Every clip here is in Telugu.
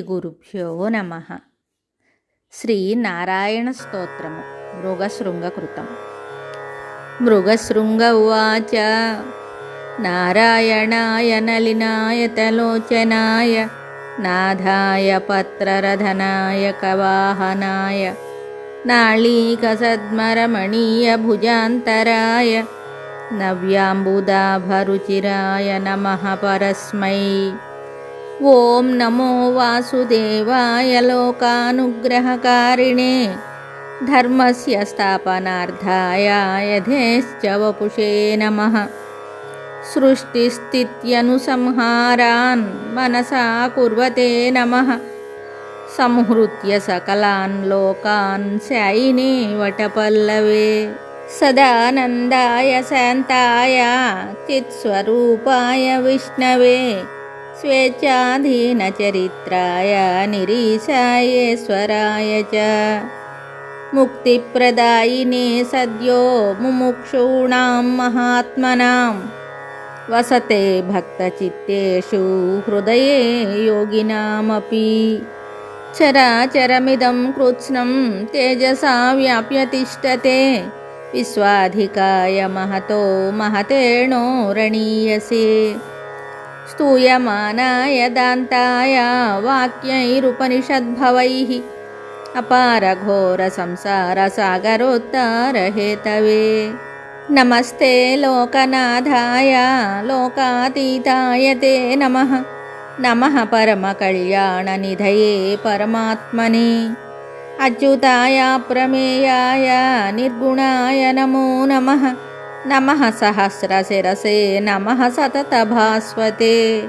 గురుభ్యో నమః. శ్రీనారాయణ స్తోత్రము మృగశృంగకృతం. మృగశృంగ ఉవాచ నారాయణాయ నలినాయతలోచనాయ నాథాయ పత్రరధనాయ కవాహనాయ నాళీకసద్మరమణీయ భుజాంతరాయ నవ్యాంబుదాభరుచిరాయ నమః పరస్మై. ఓం నమో వాసుదేవాయ లోకానుగ్రహకారిణే ధర్మస్య స్థాపనార్థాయ యథేశ్చ వపుషే నమః. సృష్టిస్థిత్యనుసంహారాన్ మనసా కుర్వతే నమః. సంహృత్య సకలాన్ లోకాన్ శాయినే వటపల్లవే. సదానందాయ శాంతాయ చిత్స్వరూపాయ విష్ణవే స్వేచ్ఛాధీనచరిత్రాయ నిరీశాయేశ్వరాయ చ. ముక్తిప్రదాయినే సద్యో ముముక్షూణాం మహాత్మనాం వసతే భక్తచిత్తేషు హృదయే యోగినామపి. చరాచరమిదం కృత్స్నం తేజసా వ్యాప్య తిష్టతే విశ్వాధికాయ మహతో మహతేణోరణీయసే. స్తూయమానాయ దాంతాయ వాక్యైరుపనిషద్భవైః అపారఘోర సంసార సాగరోత్తారహేతవే. నమస్తే లోకనాథాయ లోకాతీతాయ తే నమః. నమః పరమకళ్యాణనిధయే పరమాత్మనే అచ్యుతాయ ప్రమేయాయ నిర్గుణాయ నమో నమః. నమః సహస్రశిరసే నమః సతతభాస్వతే.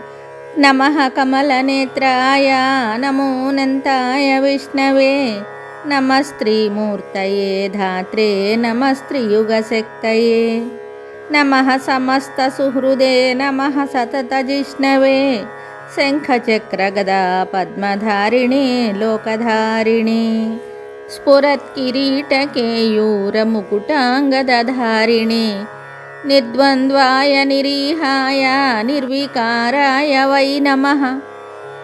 నమః కమలనేత్రాయ నమోనంతాయ విష్ణవే. నమస్త్రీమూర్తయే ధాత్రే నమస్త్రియుగశక్తయే. నమః సమస్తసుహృదే నమః సతతజిష్ణవే. శంఖచక్రగదా పద్మధారిణే లోకధారిణే. స్ఫురత్కిరీటకేయూరముకుటాంగదధారిణే నిర్ద్వంద్వాయ నిరీహాయ నిర్వికారాయ వై నమః.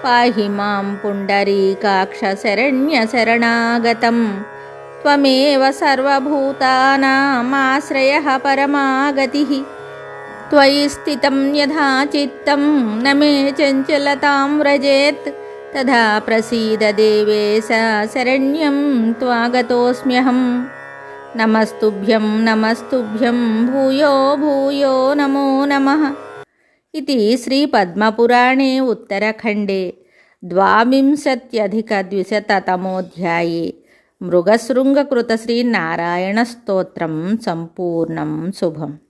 పాహి మాం పుండరీకాక్ష శరణ్యశరణాగతం త్వమేవ సర్వభూతానామాశ్రయః పరమాగతిః. త్వయి స్థితం యథా చిత్తం న మే చంచలతాం వ్రజేత్ తథా ప్రసీద దేవేశ శరణ్యం త్వాగతోస్మ్యహం. నమస్తుభ్యం నమస్తుభ్యం భూయో భూయో నమో నమః. ఇది శ్రీపద్మపురాణే ఉత్తరఖండే ద్వావింశత్యధికద్విశతతమోऽధ్యాయే మృగశృంగకృత శ్రీనారాయణ స్తోత్రం సంపూర్ణం. శుభం.